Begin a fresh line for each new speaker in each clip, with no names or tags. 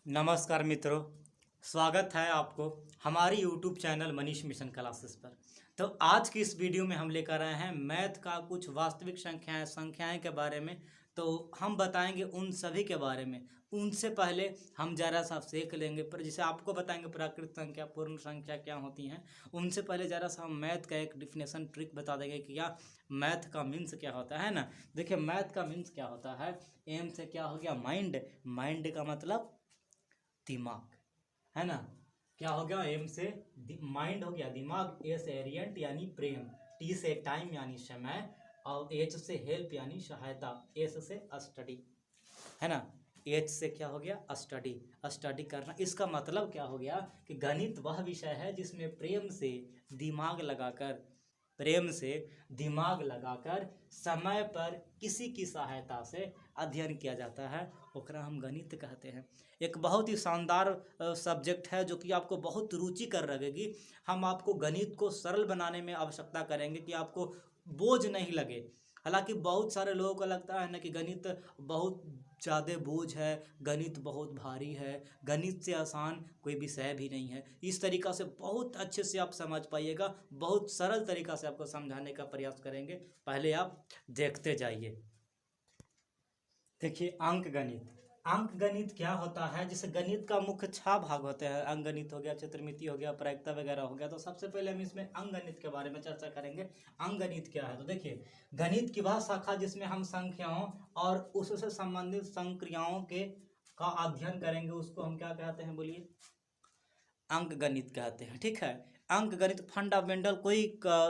नमस्कार मित्रों, स्वागत है आपको हमारी YouTube channel Manish mission classes पर। तो आज की इस वीडियो में हम लेकर आए हैं मैथ का कुछ वास्तविक संख्याएं के बारे में। तो हम बताएंगे उन सभी के बारे में। उनसे पहले हम ज़रा सा सीख लेंगे, पर जिसे आपको बताएंगे प्राकृत संख्या, पूर्ण संख्या क्या होती हैं। उनसे पहले ज़रा सा हम मैथ का एक डिफिनेशन ट्रिक बता देंगे कि क्या मैथ का मीन्स क्या होता है ना। देखिए, मैथ का मीन्स क्या होता है। एम से क्या हो गया, माइंड। माइंड का मतलब दिमाग, है ना। क्या हो गया, एम से माइंड हो गया दिमाग, ए से एरियंट यानी प्रेम, टी से टाइम यानी समय, और एच से हेल्प यानी सहायता, एस से स्टडी, है ना। एच से क्या हो गया, स्टडी। स्टडी करना, इसका मतलब क्या हो गया कि गणित वह विषय है जिसमें प्रेम से दिमाग लगाकर समय पर किसी की सहायता से अध्ययन किया जाता है, ओकरा हम गणित कहते हैं। एक बहुत ही शानदार सब्जेक्ट है जो कि आपको बहुत रुचिकर लगेगी। हम आपको गणित को सरल बनाने में आवश्यकता करेंगे कि आपको बोझ नहीं लगे। हालांकि बहुत सारे लोगों को लगता है ना कि गणित बहुत ज़्यादा बोझ है, गणित बहुत भारी है, गणित से आसान कोई विषय भी नहीं है। इस तरीक़ा से बहुत अच्छे से आप समझ पाइएगा, बहुत सरल तरीक़ा से आपको समझाने का प्रयास करेंगे। पहले आप देखते जाइए। देखिए, अंक गणित। अंक गणित क्या होता है, जैसे गणित का मुख्य 6 भाग होते हैं। अंक गणित हो गया, चित्रमिति हो गया, प्रायिकता वगैरह हो गया। तो सबसे पहले हम इसमें अंक गणित के बारे में चर्चा करेंगे। अंक गणित क्या है, तो देखिए, गणित की वह शाखा जिसमें हम संख्याओं और उससे संबंधित संक्रियाओं के का अध्ययन करेंगे, उसको हम क्या कहते हैं, बोलिए, अंक गणित कहते हैं। ठीक है, अंक गणित फंडामेंटल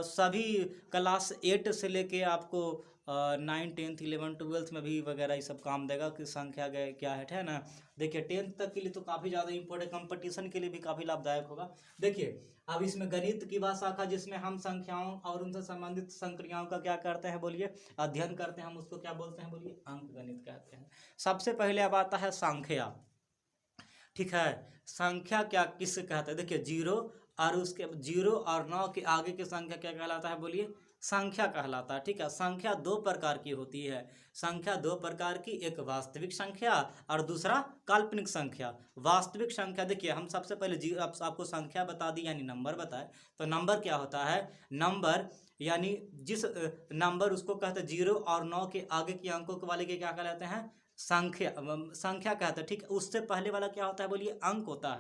सभी क्लास 8 से लेके आपको 9, 10, 11, 12 में भी वगैरह ये सब काम देगा कि संख्या क्या है ना। देखिए, 10th तक के लिए तो काफ़ी ज़्यादा इंपॉर्टेंट, कंपटीशन के लिए भी काफ़ी लाभदायक होगा। देखिए, अब इसमें गणित की वह शाखा जिसमें हम संख्याओं और उनसे संबंधित संक्रियाओं का क्या करते हैं, बोलिए, अध्ययन करते हैं, हम उसको क्या बोलते हैं, बोलिए, अंक गणित कहते हैं। सबसे पहले अब आता है संख्या। ठीक है, संख्या क्या किससे कहते हैं, देखिए, जीरो और 9 के आगे की संख्या क्या कहलाता है, बोलिए, संख्या कहलाता है। ठीक है, संख्या 2 प्रकार की होती है। संख्या 2 प्रकार की, एक वास्तविक संख्या और दूसरा काल्पनिक संख्या। वास्तविक संख्या, देखिए, हम सबसे पहले आपको संख्या बता दी यानी नंबर बताए। तो नंबर क्या होता है, नंबर यानी जिस नंबर उसको कहते हैं 0 और 9 के आगे के अंकों के वाले के क्या कहलाते हैं, संख्या कहते हैं। ठीक है, उससे पहले वाला क्या होता है, बोलिए, अंक होता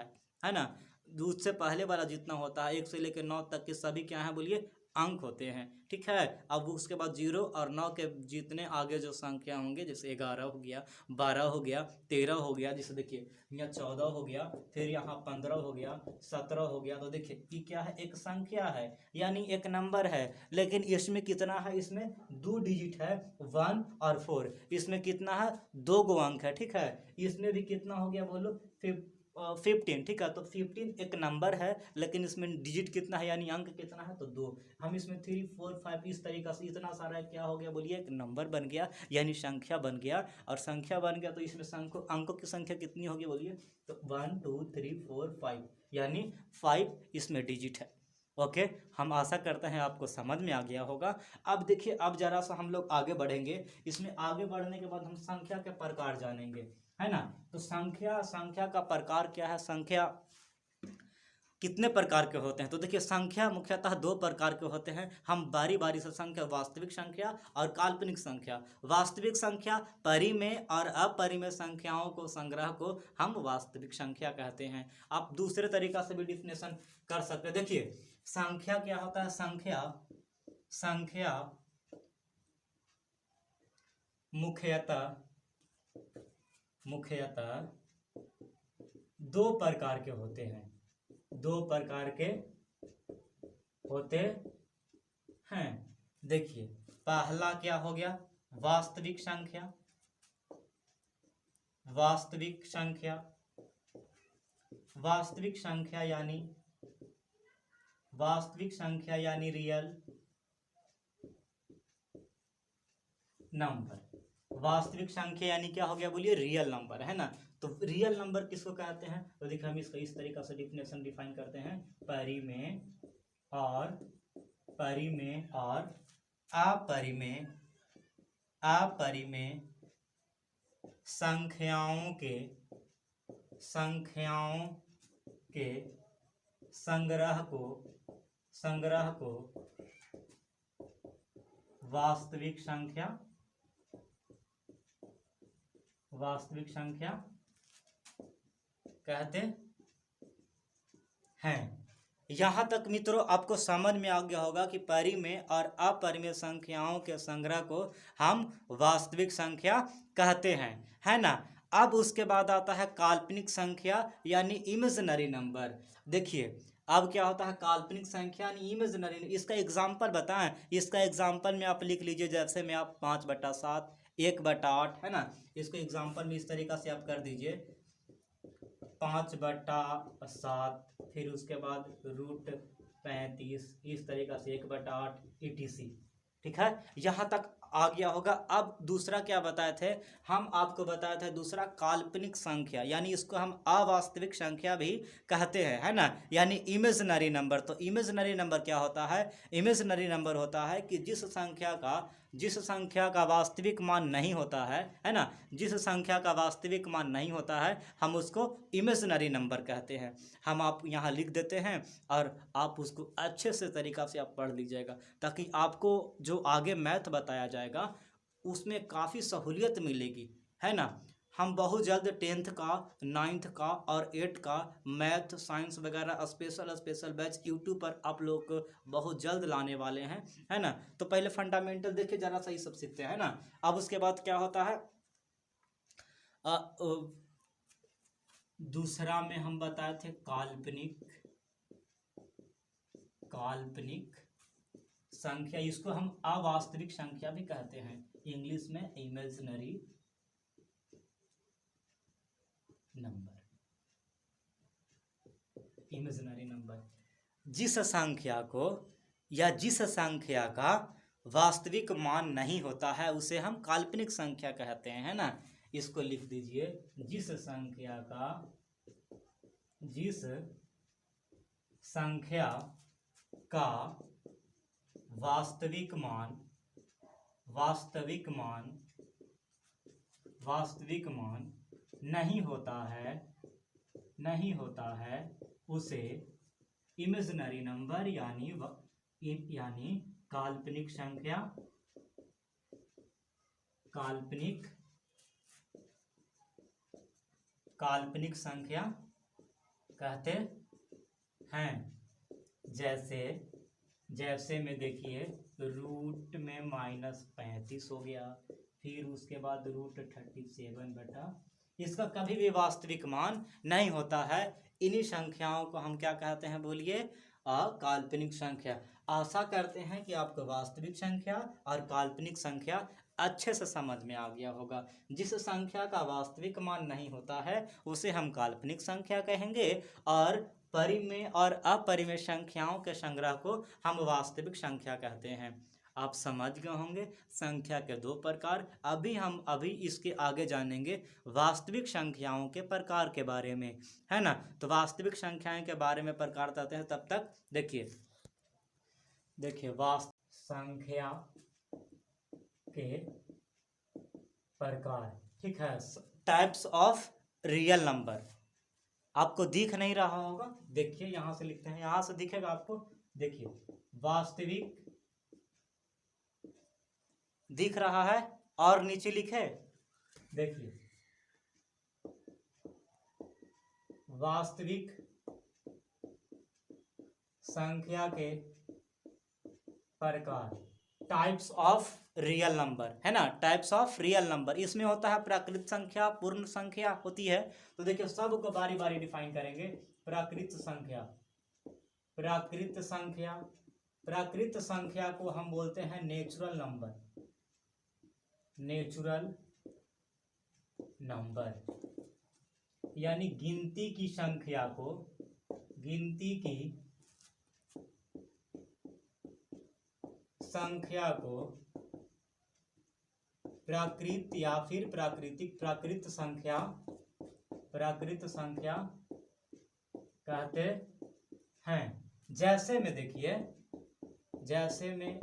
है ना। उससे पहले वाला जितना होता है 1 से लेकर 9 तक के सभी क्या है, बोलिए, अंक होते हैं। ठीक है, अब उसके बाद 0 और 9 के जितने आगे जो संख्या होंगे, जैसे 11 हो गया, 12 हो गया, 13 हो गया, जैसे देखिए यहाँ 14 हो गया, फिर यहाँ 15 हो गया, 17 हो गया। तो देखिए, ये क्या है, एक संख्या है यानी एक नंबर है। लेकिन इसमें कितना है, इसमें 2 डिजिट है, 1 और 4। इसमें कितना है, 2 गो अंक है। ठीक है, इसमें भी कितना हो गया, बोलो, 15। ठीक है, तो 15 एक नंबर है, लेकिन इसमें डिजिट कितना है यानी अंक कितना है, तो 2। हम इसमें 3, 4, 5 इस तरीका से इतना सारा क्या हो गया, बोलिए, एक नंबर बन गया यानी संख्या बन गया। और संख्या बन गया तो इसमें अंकों की संख्या कितनी होगी, बोलिए, तो 1, 2, 3, 4, 5 यानी 5 इसमें डिजिट है। ओके, हम आशा करते हैं आपको समझ में आ गया होगा। अब देखिए, अब जरा सा हम लोग आगे बढ़ेंगे। इसमें आगे बढ़ने के बाद हम संख्या के प्रकार जानेंगे, है ना। तो संख्या का प्रकार क्या है, संख्या कितने प्रकार के होते हैं, तो देखिए, संख्या मुख्यतः 2 प्रकार के होते हैं। हम बारी बारी से संख्या, वास्तविक संख्या और काल्पनिक संख्या। वास्तविक संख्या परिमेय और अपरिमेय संख्याओं को संग्रह को हम वास्तविक संख्या कहते हैं। आप दूसरे तरीका से भी डिफिनेशन कर सकते हैं। देखिए, संख्या क्या होता है, संख्या मुख्यतः 2 प्रकार के होते हैं। 2 प्रकार के होते हैं। देखिए, पहला क्या हो गया, वास्तविक संख्या। वास्तविक संख्या यानी रियल नंबर। वास्तविक संख्या यानी क्या हो गया, बोलिए, रियल नंबर, है ना। तो रियल नंबर किसको कहते हैं, तो देखिए, हम इसका इस तरीका से डिफिनेशन डिफाइन करते हैं। परिमेय और अपरिमेय संख्याओं के संख्याओं के संग्रह को वास्तविक संख्या कहते हैं। यहाँ तक मित्रों आपको समझ में आ गया होगा कि परिमेय और अपरिमेय संख्याओं के संग्रह को हम वास्तविक संख्या कहते हैं, है ना। अब उसके बाद आता है काल्पनिक संख्या यानी इमेजिनरी नंबर। देखिए अब क्या होता है काल्पनिक संख्या यानी इमेजिनरी। इसका एग्जाम्पल बताएं, इसका एग्जाम्पल में आप लिख लीजिए, जैसे में आप 5/7, 1/8, है ना। इसको एग्जाम्पल में इस तरीका से आप कर दीजिए 5/7, फिर उसके बाद √35, इस तरीका से 1/8 ETC। ठीक है, यहाँ तक आ गया होगा। अब दूसरा क्या बताए थे हम आपको, बताए थे दूसरा काल्पनिक संख्या, यानी इसको हम अवास्तविक संख्या भी कहते हैं, है ना, यानी इमेजिनरी नंबर। तो इमेजिनरी नंबर क्या होता है? इमेजिनरी नंबर होता है कि जिस संख्या का वास्तविक मान नहीं होता है ना, जिस संख्या का वास्तविक मान नहीं होता है हम उसको इमेजिनरी नंबर कहते हैं। हम आप यहाँ लिख देते हैं और आप उसको अच्छे से तरीका से आप पढ़ लीजिएगा, ताकि आपको जो आगे मैथ बताया जाएगा उसमें काफ़ी सहूलियत मिलेगी, है ना। हम बहुत जल्द 10th का, 9th का और 8th का मैथ, साइंस वगैरह स्पेशल बैच यूट्यूब पर आप लोग बहुत जल्द लाने वाले हैं, है ना। तो पहले फंडामेंटल देखिए जरा सा, ही सब सीखते हैं, है ना। अब उसके बाद क्या होता है दूसरा में हम बताए थे काल्पनिक संख्या, इसको हम अवास्तविक संख्या भी कहते हैं, इंग्लिश में इमेजिनरी नंबर। जिस संख्या को या जिस संख्या का वास्तविक मान नहीं होता है उसे हम काल्पनिक संख्या कहते हैं, है ना। इसको लिख दीजिए, जिस संख्या का वास्तविक मान नहीं होता है उसे इमेजिनरी नंबर यानी काल्पनिक संख्या कहते हैं। जैसे में देखिए रूट में -35 हो गया, फिर उसके बाद √37 इसका कभी भी वास्तविक मान नहीं होता है। इन्हीं संख्याओं को हम क्या कहते हैं बोलिए? काल्पनिक संख्या। आशा करते हैं कि आपको वास्तविक संख्या और काल्पनिक संख्या अच्छे से समझ में आ गया होगा। जिस संख्या का वास्तविक मान नहीं होता है उसे हम काल्पनिक संख्या कहेंगे, और परिमेय और अपरिमेय संख्याओं के संग्रह को हम वास्तविक संख्या कहते हैं। आप समझ गए होंगे संख्या के 2 प्रकार। अभी इसके आगे जानेंगे वास्तविक संख्याओं के प्रकार के बारे में, है ना। तो वास्तविक संख्याएं के बारे में प्रकार बताते हैं, तब तक देखिए वास्तविक संख्या के प्रकार, ठीक है। टाइप्स ऑफ रियल नंबर आपको दिख नहीं रहा होगा, देखिए यहां से लिखते हैं, यहां से दिखेगा आपको। देखिए वास्तविक दिख रहा है और नीचे लिखे, देखिए वास्तविक संख्या के प्रकार, टाइप्स ऑफ रियल नंबर, है ना। टाइप्स ऑफ रियल नंबर, इसमें होता है प्राकृत संख्या, पूर्ण संख्या होती है। तो देखिए सबको बारी बारी डिफाइन करेंगे। प्राकृत संख्या को हम बोलते हैं नेचुरल नंबर, यानी गिनती की संख्या को प्राकृत या फिर प्राकृत संख्या कहते हैं। जैसे में देखिए, जैसे में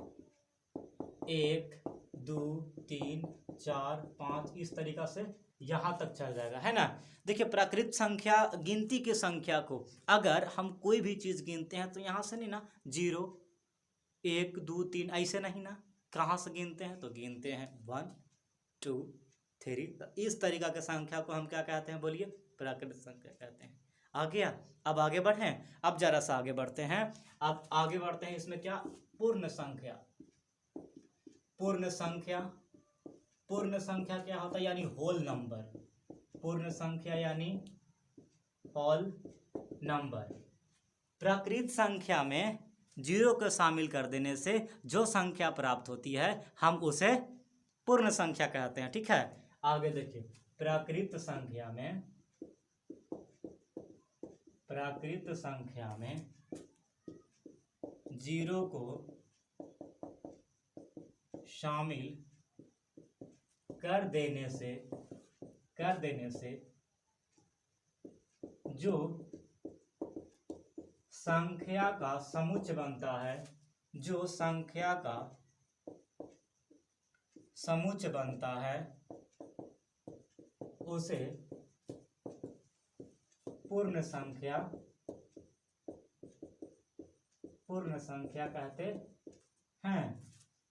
1, 2, 3, 4, 5 इस तरीका से यहाँ तक चल जाएगा, है ना। देखिए प्राकृत संख्या, गिनती की संख्या को अगर हम कोई भी चीज़ गिनते हैं तो यहाँ से नहीं ना, 0 1 2 3 ऐसे नहीं ना, कहाँ से गिनते हैं तो गिनते हैं 1 2 3। तो इस तरीका के संख्या को हम क्या कहते हैं बोलिए, प्राकृत संख्या कहते हैं। आ गया। अब आगे बढ़ें, अब जरा सा आगे बढ़ते हैं। अब आगे बढ़ते हैं, इसमें क्या, पूर्ण संख्या। पूर्ण संख्या, पूर्ण संख्या क्या होता है, यानी होल नंबर। पूर्ण संख्या यानी होल नंबर। प्राकृत संख्या में 0 को शामिल कर देने से जो संख्या प्राप्त होती है हम उसे पूर्ण संख्या कहते हैं, ठीक है। आगे देखिए, प्राकृत संख्या में, प्राकृत संख्या में 0 को शामिल कर देने से जो संख्या का समुच्चय बनता है, जो संख्या का समुच्चय बनता है उसे पूर्ण संख्या कहते हैं।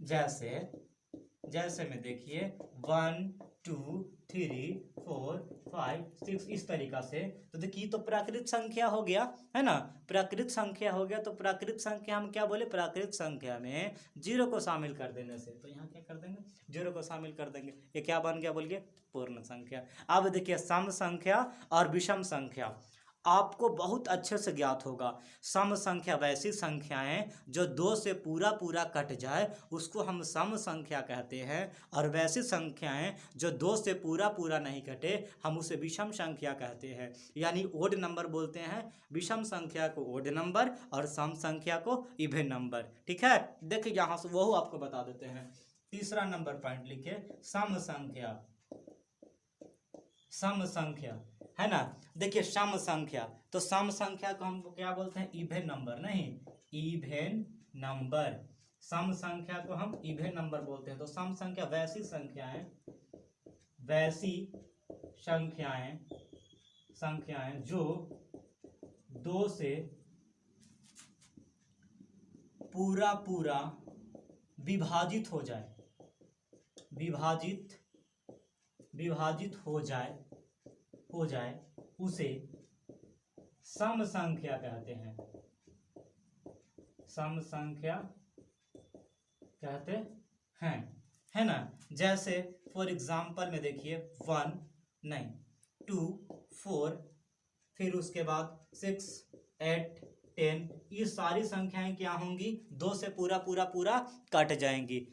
जैसे में देखिए 1 2 3 4 5 6 इस तरीका से। तो देखिए तो प्राकृत संख्या हो गया, है ना, प्राकृत संख्या हो गया। तो प्राकृत संख्या हम क्या बोले, प्राकृत संख्या में 0 को शामिल कर देने से, तो यहाँ क्या कर देंगे, 0 को शामिल कर देंगे, ये क्या बन गया बोलिए, पूर्ण संख्या। अब देखिए सम संख्या और विषम संख्या आपको बहुत अच्छे से ज्ञात होगा। सम संख्या वैसी संख्याएं जो 2 से पूरा पूरा कट जाए उसको हम सम संख्या कहते हैं, और वैसी संख्याएं जो 2 से पूरा पूरा नहीं कटे हम उसे विषम संख्या कहते हैं, यानी ओड नंबर बोलते हैं। विषम संख्या को ओड नंबर और सम संख्या को इवन नंबर, ठीक है। देखिए यहाँ से वो आपको बता देते हैं। तीसरा नंबर पॉइंट लिखिए, सम संख्या। सम संख्या, है ना। देखिए सम संख्या, तो सम संख्या को हम क्या बोलते हैं, इवन नंबर, नहीं, इवन नंबर। सम संख्या को हम इवन नंबर बोलते हैं। तो सम संख्या वैसी संख्याएं जो 2 से पूरा पूरा विभाजित हो जाए, विभाजित हो जाए उसे सम संख्या कहते हैं। सम संख्या कहते हैं, है ना। जैसे फॉर एग्जाम्पल में देखिए 1 नहीं 2 4, फिर उसके बाद 6 8 10, ये सारी संख्याएं क्या होंगी, 2 से पूरा पूरा पूरा कट जाएंगी।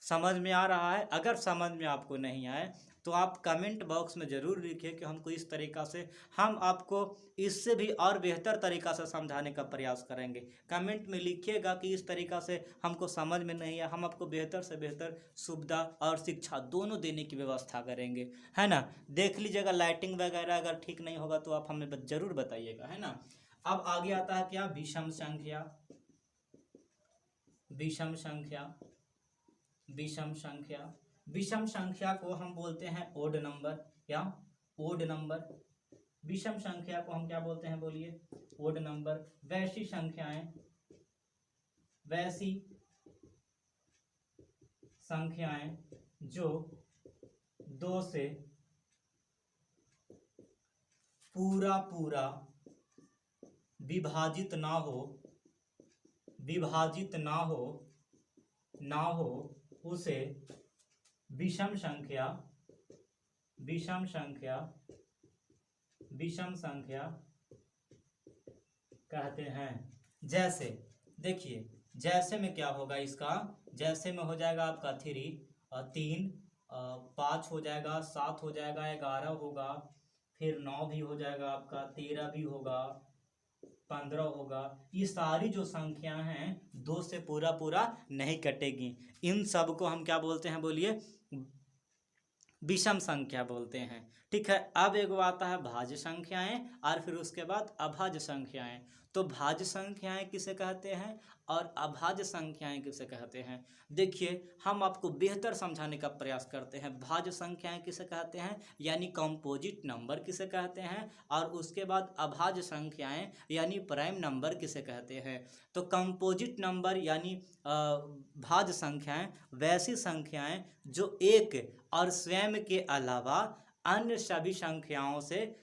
समझ में आ रहा है? अगर समझ में आपको नहीं आए तो आप कमेंट बॉक्स में ज़रूर लिखिए कि हमको इस तरीक़ा से, हम आपको इससे भी और बेहतर तरीक़ा से समझाने का प्रयास करेंगे। कमेंट में लिखिएगा कि इस तरीक़ा से हमको समझ में नहीं है, हम आपको बेहतर से बेहतर सुविधा और शिक्षा दोनों देने की व्यवस्था करेंगे, है ना। देख लीजिएगा, लाइटिंग वगैरह अगर ठीक नहीं होगा तो आप हमें ज़रूर बताइएगा, है ना। अब आगे आता है क्या, विषम संख्या। विषम संख्या, विषम संख्या, विषम संख्या को हम बोलते हैं ओड नंबर या ओड नंबर। विषम संख्या को हम क्या बोलते हैं बोलिए, ओड नंबर। वैसी संख्याएं जो 2 से पूरा पूरा विभाजित ना हो उसे विषम संख्या कहते हैं। जैसे देखिए, जैसे में क्या होगा इसका, जैसे में हो जाएगा आपका 3 और 3 5 हो जाएगा, 7 हो जाएगा, 11 होगा, फिर 9 भी हो जाएगा आपका, 13 भी होगा, 15 होगा। ये सारी जो संख्या हैं 2 से पूरा पूरा नहीं कटेगी। इन सब को हम क्या बोलते हैं बोलिए, विषम संख्या बोलते हैं, ठीक है। अब एक आता है भाज्य संख्याएं और फिर उसके बाद अभाज्य संख्याएं। तो भाज्य संख्याएं किसे कहते हैं और अभाज्य संख्याएं किसे कहते हैं। देखिए हम आपको बेहतर समझाने का प्रयास करते हैं। भाज्य संख्याएं किसे कहते हैं यानी कंपोजिट नंबर किसे कहते हैं, और उसके बाद अभाज्य संख्याएं यानी प्राइम नंबर किसे कहते हैं। तो कंपोजिट नंबर यानी भाज्य संख्याएं वैसी संख्याएं जो एक और स्वयं के अलावा अन्य सभी संख्याओं से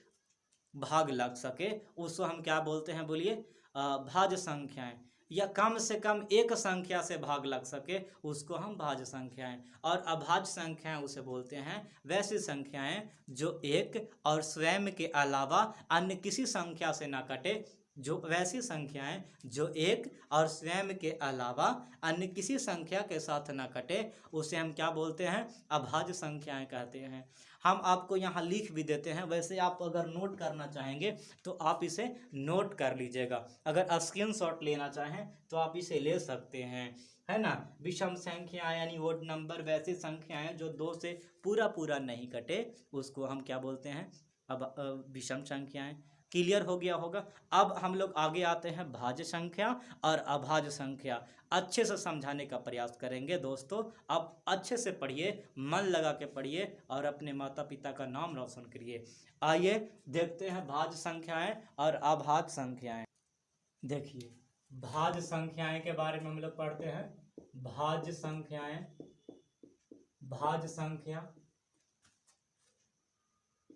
भाग लग सके, उसको हम क्या बोलते हैं बोलिए, भाज्य संख्याएं। या कम से कम एक संख्या से भाग लग सके उसको हम भाज्य संख्याएं, और अभाज्य संख्याएं उसे बोलते हैं वैसी संख्याएं जो एक और स्वयं के अलावा अन्य किसी संख्या से ना कटे, जो वैसी संख्याएं जो एक और स्वयं के अलावा अन्य किसी संख्या के साथ ना कटे उसे हम क्या बोलते हैं, अभाज्य संख्याएं कहते हैं। हम आपको यहाँ लिख भी देते हैं, वैसे आप अगर नोट करना चाहेंगे तो आप इसे नोट कर लीजिएगा। अगर स्क्रीनशॉट लेना चाहें तो आप इसे ले सकते हैं, है ना। विषम संख्या यानी ओड नंबर वैसी संख्याएं जो दो से पूरा नहीं कटे उसको हम क्या बोलते हैं, अब विषम संख्याएं। क्लियर हो गया होगा। अब हम लोग आगे आते हैं भाज्य संख्या और अभाज्य संख्या। अच्छे से समझाने का प्रयास करेंगे दोस्तों। आप अच्छे से पढ़िए, मन लगा के पढ़िए और अपने माता पिता का नाम रोशन करिए। आइए देखते हैं भाज्य संख्याएं और अभाज्य संख्याएं। देखिए भाज्य संख्याएं के बारे में हम लोग पढ़ते हैं। भाज्य संख्याएं, भाज्य संख्या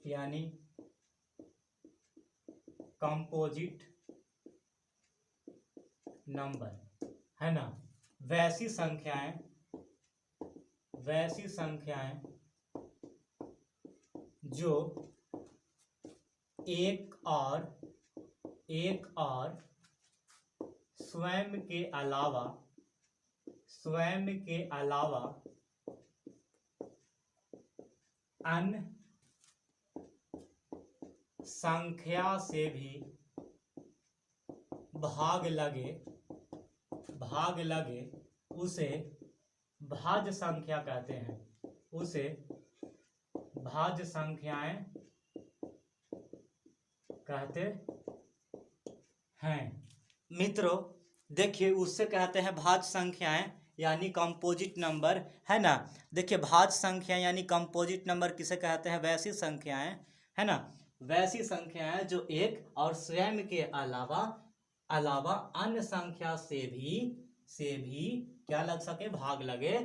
यानी कंपोजिट नंबर, है ना। वैसी संख्याएं जो एक और स्वयं के अलावा अन्य संख्या से भी भाग लगे उसे भाज्य संख्या कहते हैं। उसे भाज्य संख्याएं कहते हैं। मित्रों देखिए उससे कहते हैं भाज्य संख्याएं यानी कंपोजिट नंबर, है ना। देखिए भाज्य संख्या यानी कंपोजिट नंबर किसे कहते हैं, वैसी संख्याएं, है ना, वैसी संख्याएं जो एक और स्वयं के अलावा अन्य संख्या से भी क्या लग सके, भाग लगे,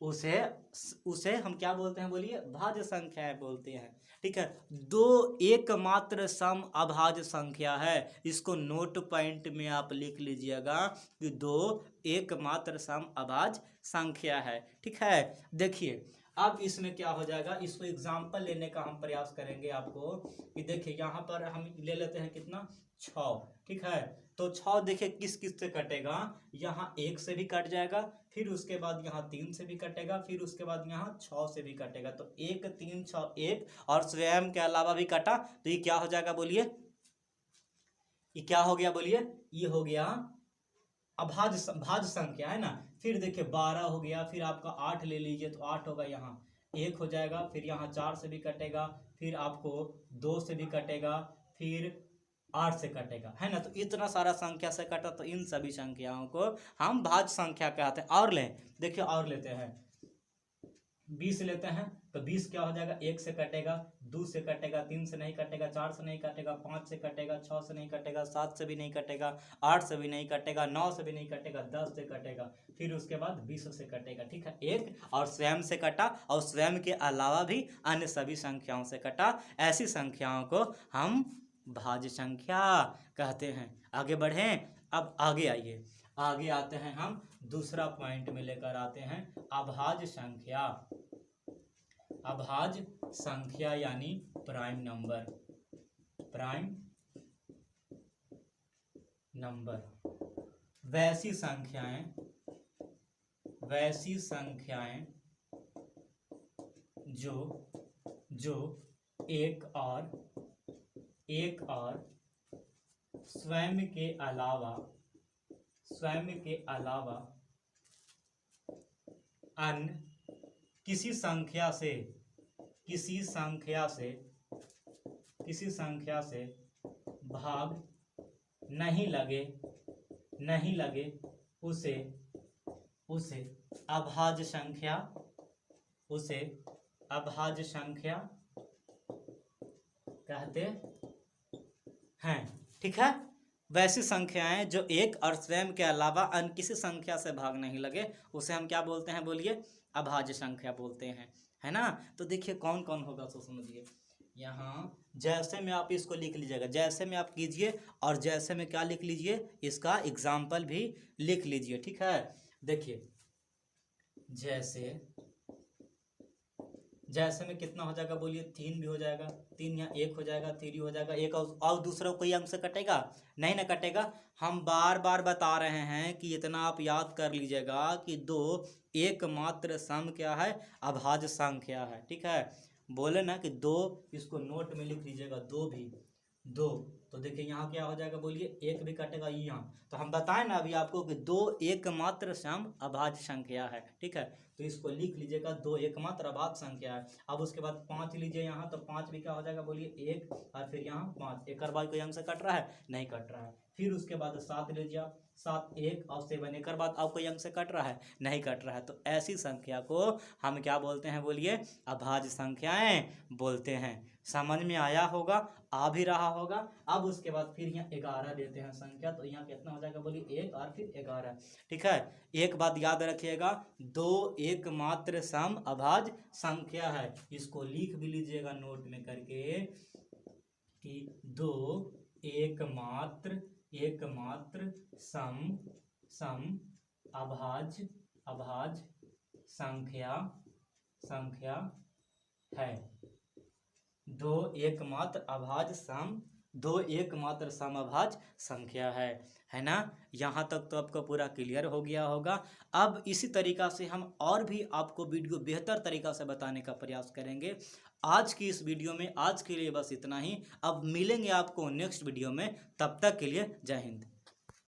उसे हम क्या बोलते हैं बोलिए, भाज्य संख्याएं बोलते हैं। ठीक है। दो एकमात्र सम अभाज्य संख्या है, इसको नोट पॉइंट में आप लिख लीजिएगा कि दो एकमात्र सम अभाज्य संख्या है। ठीक है। देखिए अब इसमें क्या हो जाएगा, इसको एग्जाम्पल लेने का हम प्रयास करेंगे आपको कि देखिए यहाँ पर हम ले लेते हैं कितना, 6। ठीक है। तो 6 देखिए किस किस से कटेगा, यहाँ 1 से भी कट जाएगा, फिर उसके बाद यहाँ 3 से भी कटेगा, फिर उसके बाद यहाँ 6 से भी कटेगा। तो 1 3 6 1 और स्वयं के अलावा भी कटा, तो ये क्या हो जाएगा बोलिए, ये क्या हो गया बोलिए, ये हो गया भाज्य संख्या, है ना। फिर देखिए 12 हो गया, फिर आपका 8 ले लीजिए तो 8 होगा, यहाँ 1 हो जाएगा, फिर यहाँ 4 से भी कटेगा, फिर आपको 2 से भी कटेगा, फिर 8 से कटेगा, है ना। तो इतना सारा संख्या से कटा, तो इन सभी संख्याओं को हम भाज्य संख्या कहते हैं। और लें, देखिए और लेते हैं 20 लेते हैं, तो 20 क्या हो जाएगा, 1 से कटेगा, 2 से कटेगा, 3 से नहीं कटेगा, 4 से नहीं कटेगा, 5 से कटेगा, 6 से नहीं कटेगा, 7 से भी नहीं कटेगा, 8 से भी नहीं कटेगा, 9 से भी नहीं कटेगा, 10 से कटेगा, फिर उसके बाद 20 से कटेगा। ठीक है। एक और स्वयं से कटा और स्वयं के अलावा भी अन्य सभी संख्याओं से कटा, ऐसी संख्याओं को हम भाज्य संख्या कहते हैं। आगे बढ़ें, अब आगे आइए, आगे आते हैं हम दूसरा पॉइंट में लेकर आते हैं अभाज्य संख्या। अभाज्य संख्या यानी प्राइम नंबर, प्राइम नंबर वैसी संख्याएं जो एक और स्वयं के अलावा अन्य किसी संख्या से भाग नहीं लगे, नहीं लगे उसे, उसे अभाज्य संख्या, उसे अभाज्य संख्या कहते हैं। ठीक है, वैसी संख्याएं जो एक और स्वयं के अलावा अन्य किसी संख्या से भाग नहीं लगे उसे हम क्या बोलते हैं, बोलिए, अभाज्य संख्या बोलते हैं, है ना। तो देखिए कौन कौन होगा तो समझिए, यहाँ जैसे में आप इसको लिख लीजिएगा, जैसे में आप कीजिए और जैसे में क्या लिख लीजिए, इसका एग्जाम्पल भी लिख लीजिए। ठीक है, देखिए जैसे, जैसे में कितना हो जाएगा बोलिए, 3 भी हो जाएगा, 3 यहाँ 1 हो जाएगा, 3 हो जाएगा, एक और दूसरा कोई अंक से कटेगा नहीं ना कटेगा। हम बार बार बता रहे हैं कि इतना आप याद कर लीजिएगा कि 2 एकमात्र सम क्या है, अभाज्य संख्या है। ठीक है, बोले ना कि 2, इसको नोट में लिख लीजिएगा, 2 भी 2, तो देखिए यहाँ क्या हो जाएगा बोलिए, 1 भी कटेगा यहाँ। तो हम बताएं ना अभी आपको कि 2 एकमात्र सम अभाज्य संख्या है। ठीक है, तो इसको लिख लीजिएगा, 2 एकमात्र अभाज्य संख्या है। अब उसके बाद 5 लीजिए यहाँ, तो 5 भी क्या हो जाएगा बोलिए, 1 और फिर यहाँ 5, एक और बाद कोई अंक से कट रहा है, नहीं कट रहा है। फिर उसके बाद 7 लीजिए आप, 7 1 और 7 एक बाद आप कोई अंक से कट रहा है, नहीं कट रहा है। तो ऐसी संख्या को हम क्या बोलते हैं बोलिए, अभाज्य संख्याएं बोलते हैं। समझ में आया होगा, आ भी रहा होगा। अब उसके बाद फिर यहाँ 11 लेते हैं संख्या, तो यहाँ कितना हो जाएगा बोलिए, 1 और फिर 11। ठीक है, एक बात याद रखिएगा, 2 एकमात्र सम अभाज्य संख्या है। इसको लिख भी लीजिएगा नोट में करके कि 2 एकमात्र सम अभाज्य संख्या है। 2 एकमात्र सम अभाज्य संख्या है ना। यहाँ तक तो आपको पूरा क्लियर हो गया होगा। अब इसी तरीका से हम और भी आपको वीडियो बेहतर तरीका से बताने का प्रयास करेंगे। आज की इस वीडियो में आज के लिए बस इतना ही। अब मिलेंगे आपको नेक्स्ट वीडियो में, तब तक के लिए जय हिंद।